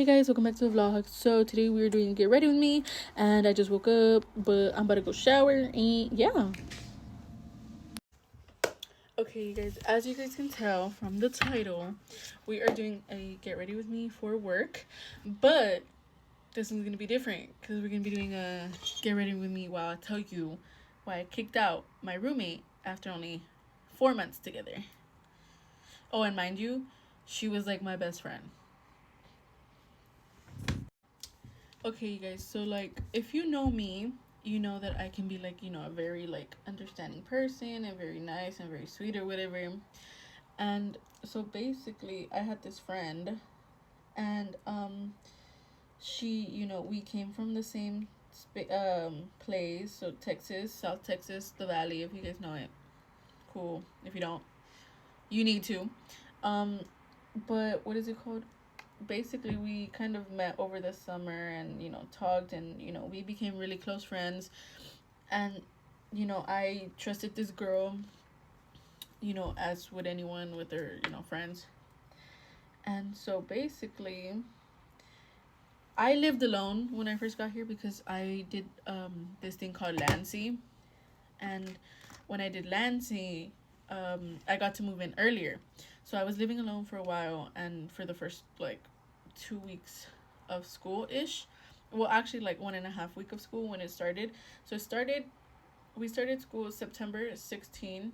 Hey guys, welcome back to the vlog. So today we're doing get ready with me, and I just woke up, but I'm about to go shower, and yeah. Okay, you guys, as you guys can tell from the title, we are doing a get ready with me for work, but this is gonna be different because we're gonna be doing a get ready with me while I tell you why I kicked out my roommate after only 4 months together. Oh, and mind you, she was like my best friend. Okay, you guys, so like if you know me, you know that I can be like, a very like understanding person and very nice and very sweet or whatever. And so basically I had this friend, and she, we came from the same place, so Texas, South Texas, the Valley, if you guys know it. Cool. If you don't, you need to. But what is it called? Basically we kind of met over the summer and talked, and we became really close friends. And I trusted this girl, as would anyone with their friends. And so basically I lived alone when I first got here because I did this thing called Lancy. And when I did Lancy, I got to move in earlier, so I was living alone for a while. And for the first like 2 weeks of school ish, well actually like 1.5 week of school when it started. So we started school September 16,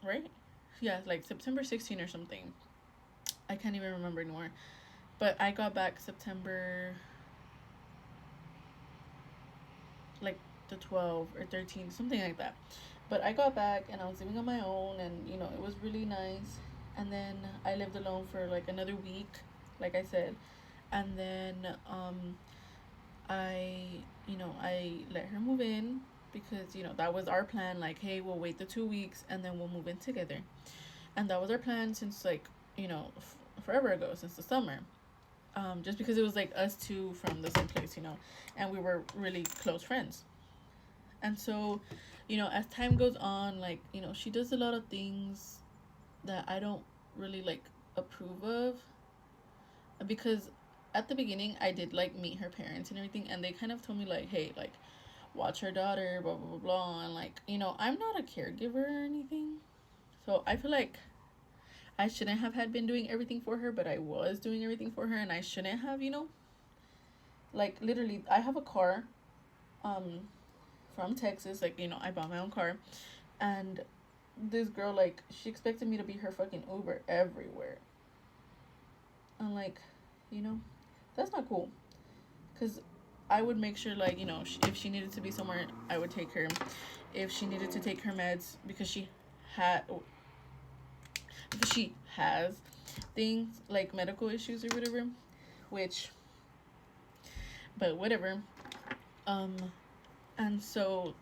right? Yeah, like September 16 or something. I can't even remember anymore. But I got back September like the 12 or 13, something like that. But I got back and I was living on my own, and it was really nice. And then I lived alone for like another week, like I said. And then I let her move in because that was our plan, like, hey, we'll wait the 2 weeks and then we'll move in together. And that was our plan since like forever ago, since the summer. Just because it was like us two from the same place, and we were really close friends. And so as time goes on, like she does a lot of things that I don't really like approve of, because at the beginning I did like meet her parents and everything, and they kind of told me like, hey, like, watch her daughter, blah blah blah blah. And like I'm not a caregiver or anything, so I feel like I shouldn't have had been doing everything for her, but I was doing everything for her. And I shouldn't have, like, literally I have a car from Texas, like I bought my own car. And this girl, like, she expected me to be her fucking Uber everywhere. And like, that's not cool. Because I would make sure, like, if she needed to be somewhere, I would take her. If she needed to take her meds because she has things like medical issues or whatever, which, but whatever. And so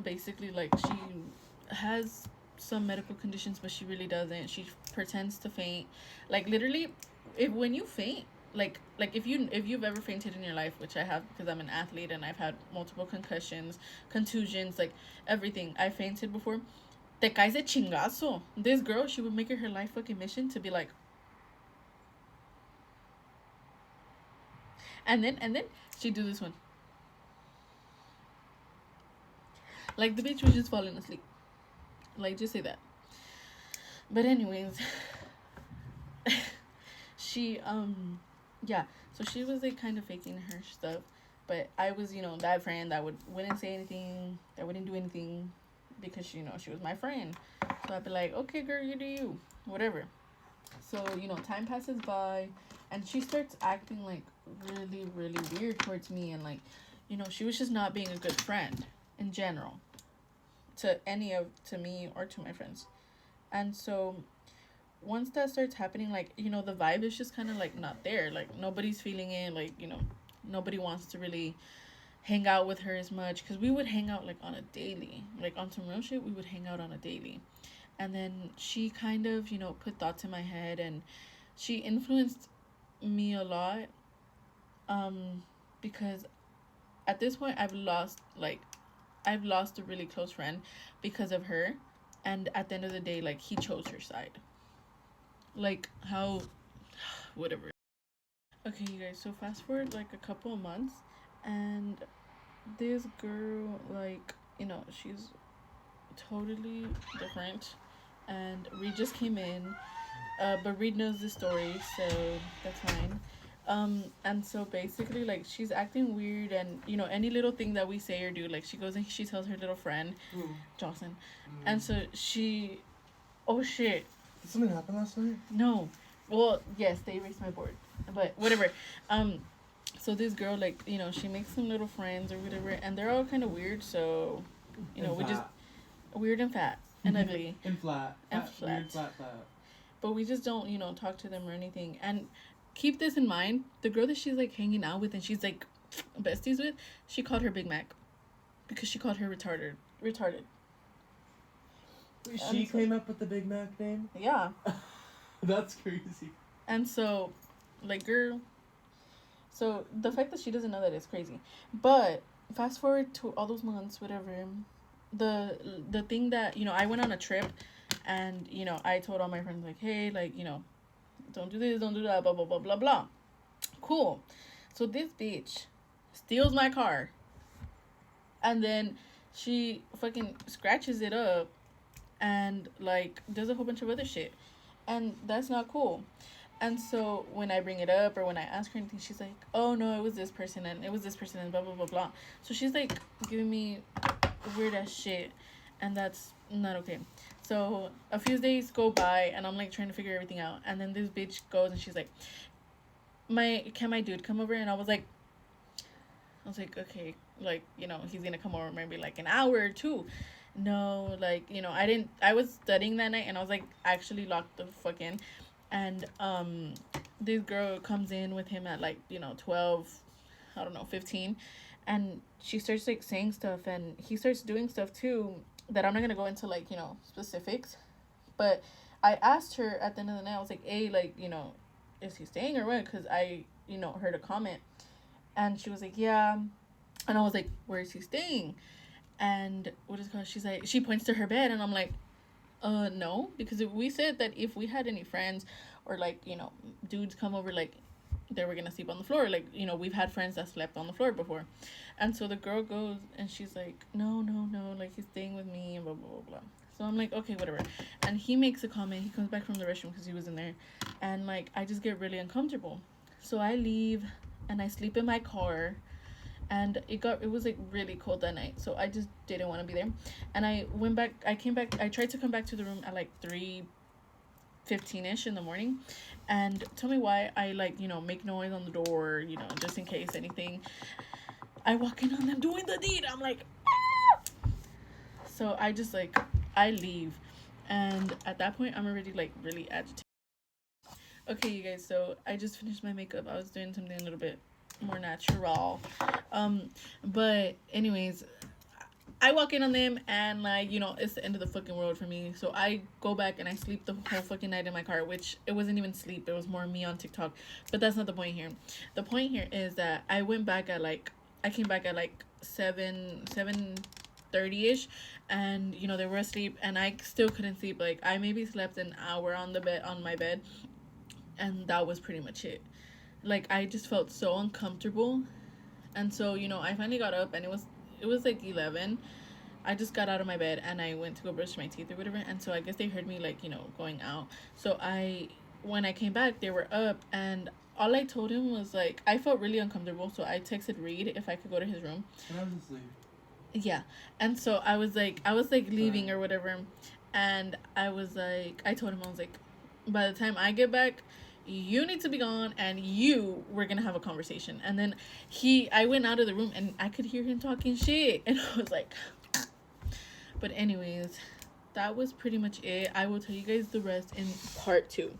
basically, like, she has some medical conditions, but she really doesn't. She pretends to faint. Like, literally, when you faint, like if you've ever fainted in your life, which I have because I'm an athlete and I've had multiple contusions, like everything. I fainted before. Te caes de chingazo. This girl, she would make it her life fucking mission to be like, and then she'd do this one. Like, the bitch was just falling asleep. Like, just say that. But anyways, she yeah, so she was like kind of faking her stuff. But I was, that friend that wouldn't say anything, that wouldn't do anything, because she was my friend. So I'd be like, okay girl, you do you, whatever. So time passes by, and she starts acting like really really weird towards me. And like, she was just not being a good friend in general to me or to my friends. And so once that starts happening, like, the vibe is just kind of like not there. Like, nobody's feeling it. Like, nobody wants to really hang out with her as much, because we would hang out like on a daily, like on some real shit. We would hang out on a daily. And then she kind of put thoughts in my head, and she influenced me a lot, because at this point I've lost a really close friend because of her. And at the end of the day, like, he chose her side. Like, how whatever. Okay, you guys, so fast forward like a couple of months, and this girl, like, she's totally different. And Reed just came in, but Reed knows the story, so that's fine. And so basically, like, she's acting weird, and any little thing that we say or do, like, she goes and she tells her little friend, Jocelyn, and so she, oh shit, did something happen last night? No, well, yes, they erased my board, but whatever. So this girl, like, she makes some little friends or whatever, and they're all kind of weird. So, we just weird and fat and ugly and flat and flat. Weird, flat. But we just don't, talk to them or anything. And keep this in mind: the girl that she's like hanging out with and she's like besties with, she called her Big Mac because she called her retarded. She came up with the Big Mac name? Yeah. That's crazy. And so, like, girl. So the fact that she doesn't know that is crazy. But fast forward to all those months, whatever. The thing that I went on a trip, and I told all my friends, like, hey, like, don't do this, don't do that, blah blah blah blah blah. Cool. So this bitch steals my car, and then she fucking scratches it up, and like does a whole bunch of other shit, and that's not cool. And so when I bring it up or when I ask her anything, she's like, oh no, it was this person and it was this person and blah blah blah blah. So she's like giving me weird ass shit, and that's not okay. So a few days go by and I'm like trying to figure everything out, and then this bitch goes and she's like, can my dude come over? And I was like, okay, like, he's gonna come over maybe like an hour or two. No, like, I was studying that night, and I was like actually locked the fuck in. And this girl comes in with him at like 12, I don't know, 15, and she starts like saying stuff, and he starts doing stuff too that I'm not gonna go into like specifics. But I asked her at the end of the night, I was like, hey, like, is he staying or what? Because I heard a comment, and she was like, yeah. And I was like, where is he staying? And what is it called? She's like, she points to her bed, and I'm like, no, because if we said that if we had any friends or like dudes come over, like they were gonna sleep on the floor, like we've had friends that slept on the floor before. And so the girl goes and she's like, no, like he's staying with me and blah blah blah blah. So I'm like, okay, whatever. And he makes a comment. He comes back from the restroom because he was in there, and like I just get really uncomfortable. So I leave and I sleep in my car. And it was like really cold that night, so I just didn't want to be there. And I tried to come back to the room at like 3:15ish in the morning. And tell me why I like make noise on the door, just in case anything. I walk in on them doing the deed. I'm like, ah! So I just like I leave, and at that point I'm already like really agitated. Okay, you guys, so I just finished my makeup. I was doing something a little bit more natural. But anyways, I walk in on them, and like it's the end of the fucking world for me. So I go back and I sleep the whole fucking night in my car, which it wasn't even sleep, it was more me on TikTok. But that's not the point here. The point here is that I came back at like 7:30ish, and they were asleep, and I still couldn't sleep. Like I maybe slept an hour on my bed, and that was pretty much it. Like I just felt so uncomfortable. And so I finally got up, and it was like 11. I just got out of my bed and I went to go brush my teeth or whatever, and so I guess they heard me like going out. So when I came back, they were up, and all I told him was like I felt really uncomfortable, so I texted Reed if I could go to his room. And I was asleep. Yeah. And so I was like leaving or whatever, and I told him, I was like, by the time I get back, you need to be gone, and we're gonna have a conversation. And then I went out of the room, and I could hear him talking shit, and I was like, but anyways, that was pretty much it. I will tell you guys the rest in part 2.